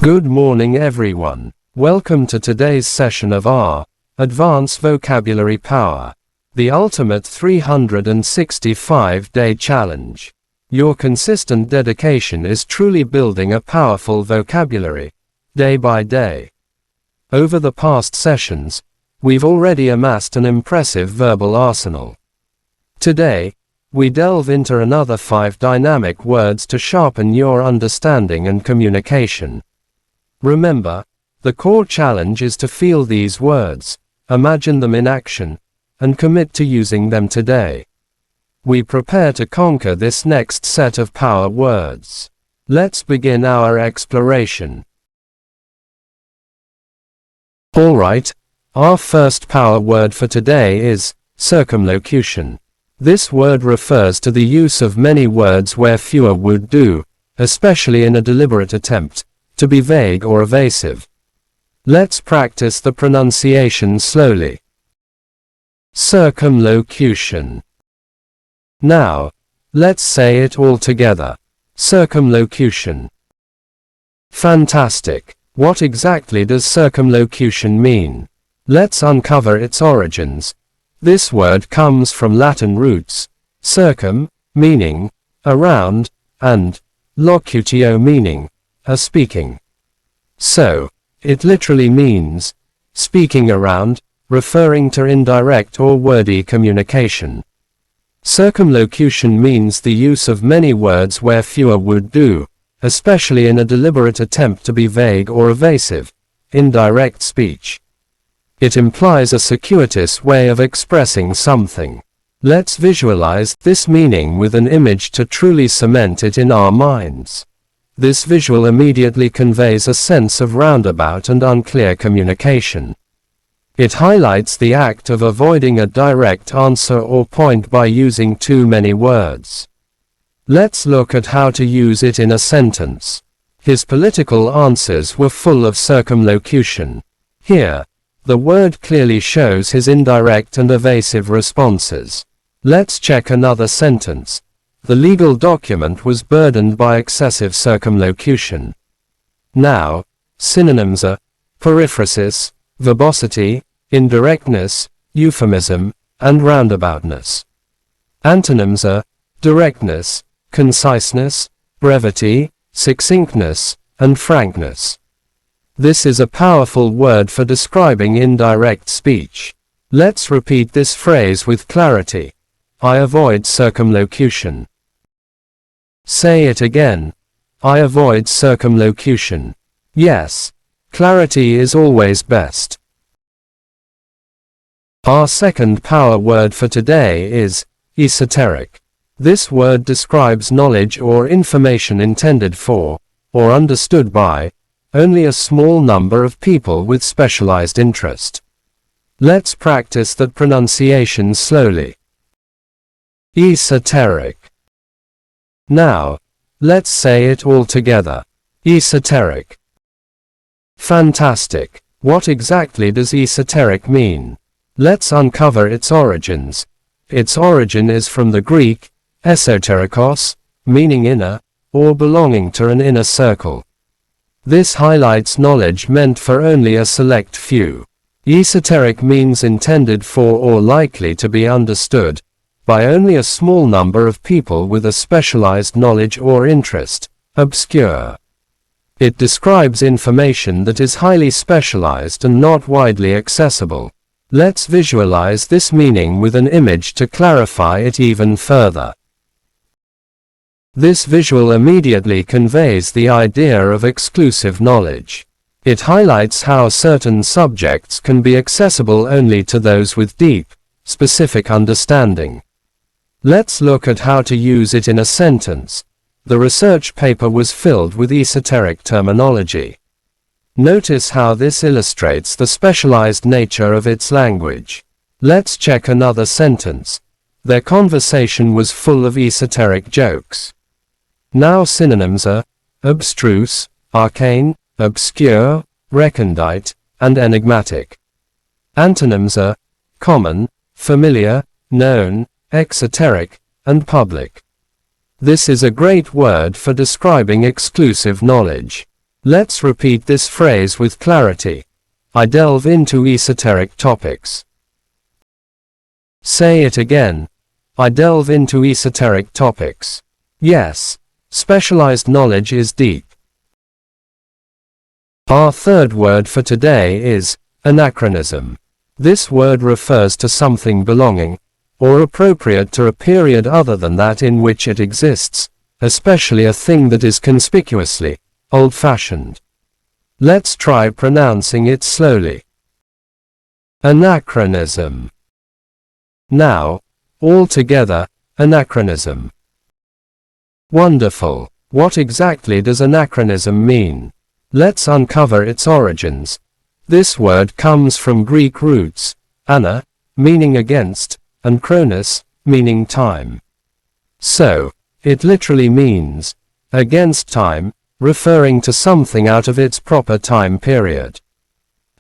Good morning everyone. Welcome to today's session of our Advanced Vocabulary Power, the ultimate 365-day challenge. Your consistent dedication is truly building a powerful vocabulary, day by day. Over the past sessions, we've already amassed an impressive verbal arsenal. Today, we delve into another 5 dynamic words to sharpen your understanding and communication. Remember, the core challenge is to feel these words, imagine them in action, and commit to using them today. We prepare to conquer this next set of power words. Let's begin our exploration. Alright, our first power word for today is circumlocution. This word refers to the use of many words where fewer would do, especially in a deliberate attempt to be vague or evasive. Let's practice the pronunciation slowly. Circumlocution. Now, let's say it all together. Circumlocution. Fantastic. What exactly does circumlocution mean? Let's uncover its origins. This word comes from Latin roots, circum, meaning around, and locutio, meaning speaking. So, it literally means speaking around, referring to indirect or wordy communication. Circumlocution means the use of many words where fewer would do, especially in a deliberate attempt to be vague or evasive, indirect speech. It implies a circuitous way of expressing something. Let's visualize this meaning with an image to truly cement it in our minds. This visual immediately conveys a sense of roundabout and unclear communication. It highlights the act of avoiding a direct answer or point by using too many words. Let's look at how to use it in a sentence. His political answers were full of circumlocution. Here, the word clearly shows his indirect and evasive responses. Let's check another sentence. The legal document was burdened by excessive circumlocution. Now, synonyms are periphrasis, verbosity, indirectness, euphemism, and roundaboutness. Antonyms are directness, conciseness, brevity, succinctness, and frankness. This is a powerful word for describing indirect speech. Let's repeat this phrase with clarity. I avoid circumlocution. Say it again. I avoid circumlocution. Yes, clarity is always best. Our second power word for today is esoteric. This word describes knowledge or information intended for, or understood by, only a small number of people with specialized interest. Let's practice that pronunciation slowly. Esoteric. Now, let's say it all together. Esoteric. Fantastic. What exactly does esoteric mean? Let's uncover its origins. Its origin is from the Greek, esoterikos, meaning inner, or belonging to an inner circle. This highlights knowledge meant for only a select few. Esoteric means intended for or likely to be understood by only a small number of people with a specialized knowledge or interest, obscure. It describes information that is highly specialized and not widely accessible. Let's visualize this meaning with an image to clarify it even further. This visual immediately conveys the idea of exclusive knowledge. It highlights how certain subjects can be accessible only to those with deep, specific understanding. Let's look at how to use it in a sentence. The research paper was filled with esoteric terminology. Notice how this illustrates the specialized nature of its language. Let's check another sentence. Their conversation was full of esoteric jokes. Now synonyms are abstruse, arcane, obscure, recondite, and enigmatic. Antonyms are common, familiar, known, exoteric, and public. This is a great word for describing exclusive knowledge. Let's repeat this phrase with clarity. I delve into esoteric topics. Say it again. I delve into esoteric topics. Yes, specialized knowledge is deep. Our third word for today is anachronism. This word refers to something belonging or appropriate to a period other than that in which it exists, especially a thing that is conspicuously old-fashioned. Let's try pronouncing it slowly. Anachronism. Now, all together, anachronism. Wonderful. What exactly does anachronism mean? Let's uncover its origins. This word comes from Greek roots, ana, meaning against, and chronos, meaning time. So, it literally means against time, referring to something out of its proper time period.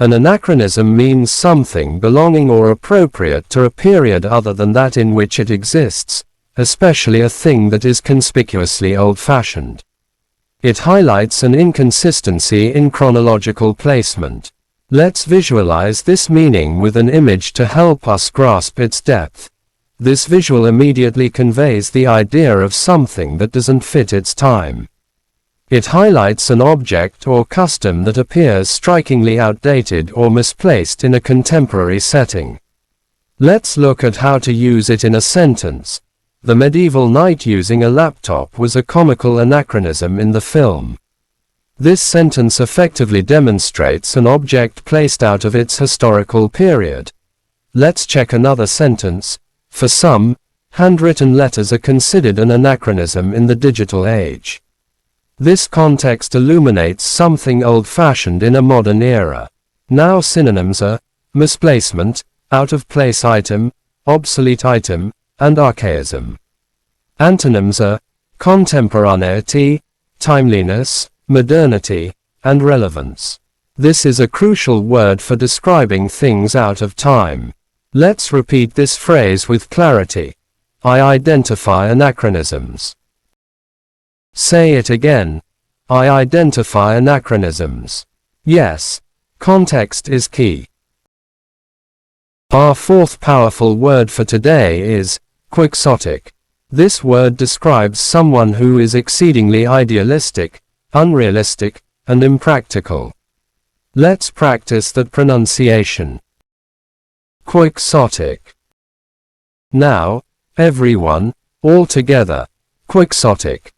An anachronism means something belonging or appropriate to a period other than that in which it exists, especially a thing that is conspicuously old-fashioned. It highlights an inconsistency in chronological placement. Let's visualize this meaning with an image to help us grasp its depth. This visual immediately conveys the idea of something that doesn't fit its time. It highlights an object or custom that appears strikingly outdated or misplaced in a contemporary setting. Let's look at how to use it in a sentence. The medieval knight using a laptop was a comical anachronism in the film. This sentence effectively demonstrates an object placed out of its historical period. Let's check another sentence. For some, handwritten letters are considered an anachronism in the digital age. This context illuminates something old-fashioned in a modern era. Now synonyms are misplacement, out-of-place item, obsolete item, and archaism. Antonyms are contemporaneity, timeliness, modernity, and relevance. This is a crucial word for describing things out of time. Let's repeat this phrase with clarity. I identify anachronisms. Say it again. I identify anachronisms. Yes, context is key. Our fourth powerful word for today is quixotic. This word describes someone who is exceedingly idealistic, unrealistic, and impractical. Let's practice that pronunciation. Quixotic. Now, everyone, all together, quixotic.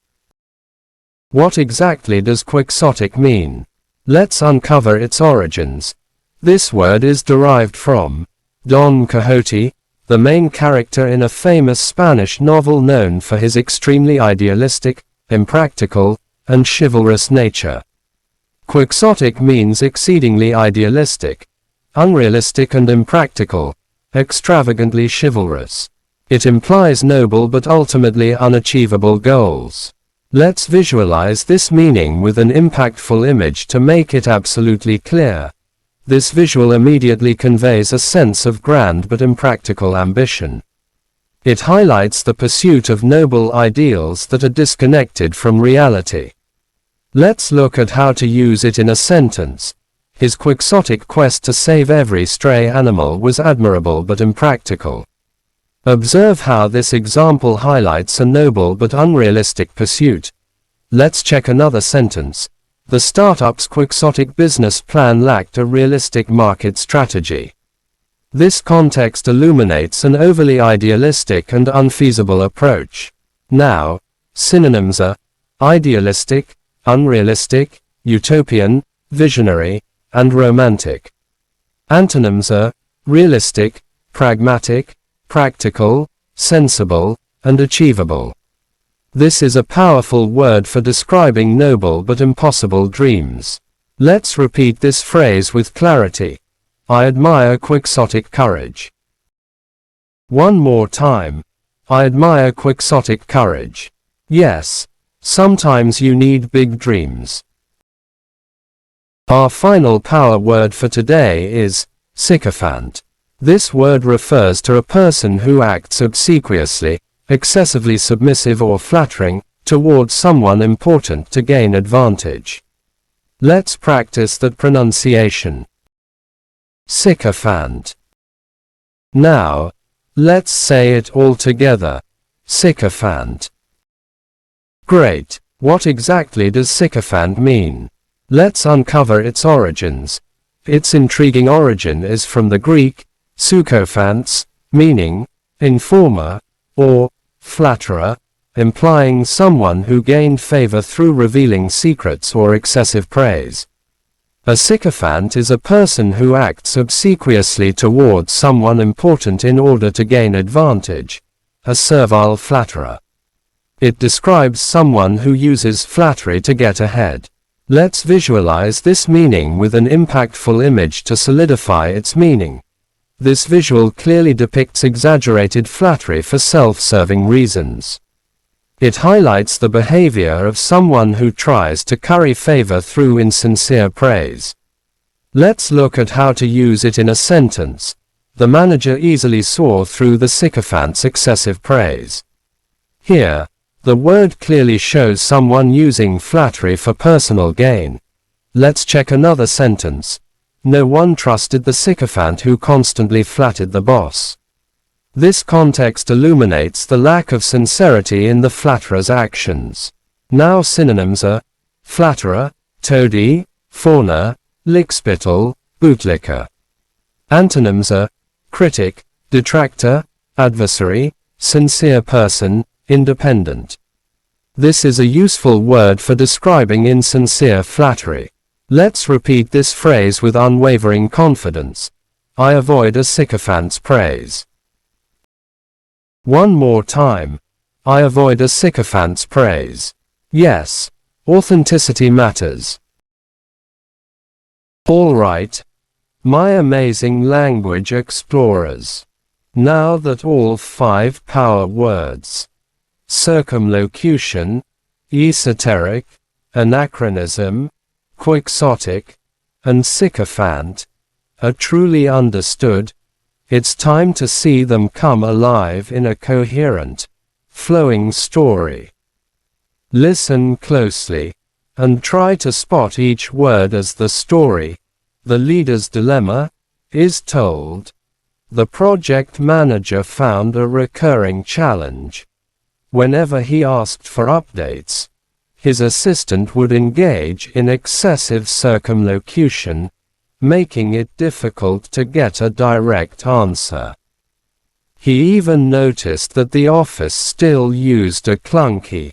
What exactly does quixotic mean? Let's uncover its origins. This word is derived from Don Quixote, the main character in a famous Spanish novel known for his extremely idealistic, impractical, and chivalrous nature. Quixotic means exceedingly idealistic, unrealistic and impractical, extravagantly chivalrous. It implies noble but ultimately unachievable goals. Let's visualize this meaning with an impactful image to make it absolutely clear. This visual immediately conveys a sense of grand but impractical ambition. It highlights the pursuit of noble ideals that are disconnected from reality. Let's look at how to use it in a sentence. His quixotic quest to save every stray animal was admirable but impractical. Observe how this example highlights a noble but unrealistic pursuit. Let's check another sentence. The startup's quixotic business plan lacked a realistic market strategy. This context illuminates an overly idealistic and unfeasible approach. Now, synonyms are idealistic, unrealistic, utopian, visionary, and romantic. Antonyms are realistic, pragmatic, practical, sensible, and achievable. This is a powerful word for describing noble but impossible dreams. Let's repeat this phrase with clarity. I admire quixotic courage. One more time. I admire quixotic courage. Yes, sometimes you need big dreams. Our final power word for today is sycophant. This word refers to a person who acts obsequiously, excessively submissive or flattering, towards someone important to gain advantage. Let's practice that pronunciation. Sycophant. Now, let's say it all together. Sycophant. Great. What exactly does sycophant mean? Let's uncover its origins. Its intriguing origin is from the Greek, sykophants, meaning informer, or flatterer, implying someone who gained favor through revealing secrets or excessive praise. A sycophant is a person who acts obsequiously towards someone important in order to gain advantage, a servile flatterer. It describes someone who uses flattery to get ahead. Let's visualize this meaning with an impactful image to solidify its meaning. This visual clearly depicts exaggerated flattery for self-serving reasons. It highlights the behavior of someone who tries to curry favor through insincere praise. Let's look at how to use it in a sentence. The manager easily saw through the sycophant's excessive praise. Here, the word clearly shows someone using flattery for personal gain. Let's check another sentence. No one trusted the sycophant who constantly flattered the boss. This context illuminates the lack of sincerity in the flatterer's actions. Now synonyms are flatterer, toady, fawner, lickspittle, bootlicker. Antonyms are critic, detractor, adversary, sincere person, independent. This is a useful word for describing insincere flattery. Let's repeat this phrase with unwavering confidence. I avoid a sycophant's praise. One more time. I avoid a sycophant's praise. Yes, authenticity matters. All right, my amazing language explorers. Now that all 5 power words, circumlocution, esoteric, anachronism, quixotic, and sycophant, are truly understood, it's time to see them come alive in a coherent, flowing story. Listen closely, and try to spot each word as the story, the leader's dilemma, is told. The project manager found a recurring challenge. Whenever he asked for updates, his assistant would engage in excessive circumlocution, making it difficult to get a direct answer. He even noticed that the office still used a clunky,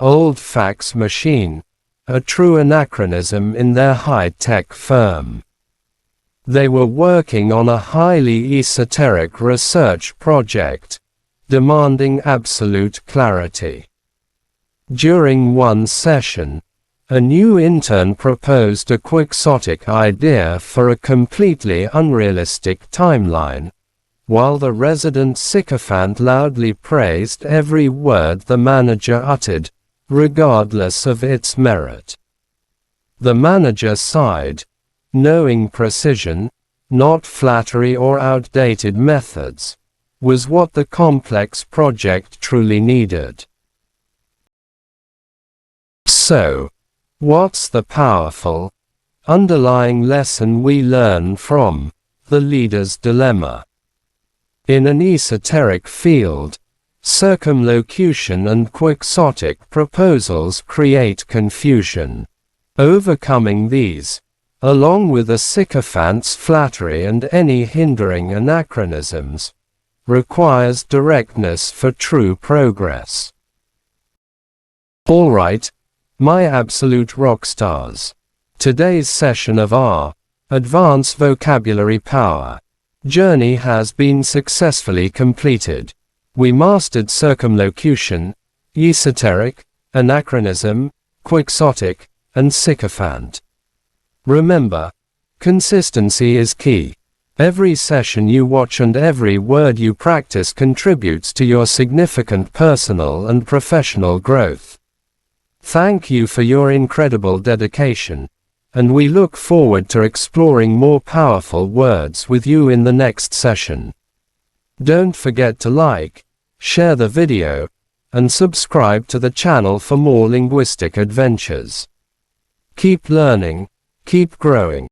old fax machine, a true anachronism in their high-tech firm. They were working on a highly esoteric research project, demanding absolute clarity. During one session, a new intern proposed a quixotic idea for a completely unrealistic timeline, while the resident sycophant loudly praised every word the manager uttered, regardless of its merit. The manager sighed, knowing precision, not flattery or outdated methods, was what the complex project truly needed. So, what's the powerful, underlying lesson we learn from the leader's dilemma? In an esoteric field, circumlocution and quixotic proposals create confusion. Overcoming these, along with a sycophant's flattery and any hindering anachronisms, requires directness for true progress. Alright, my absolute rock stars. Today's session of our Advanced Vocabulary Power journey has been successfully completed. We mastered circumlocution, esoteric, anachronism, quixotic, and sycophant. Remember, consistency is key. Every session you watch and every word you practice contributes to your significant personal and professional growth. Thank you for your incredible dedication, and we look forward to exploring more powerful words with you in the next session. Don't forget to like, share the video, and subscribe to the channel for more linguistic adventures. Keep learning, keep growing.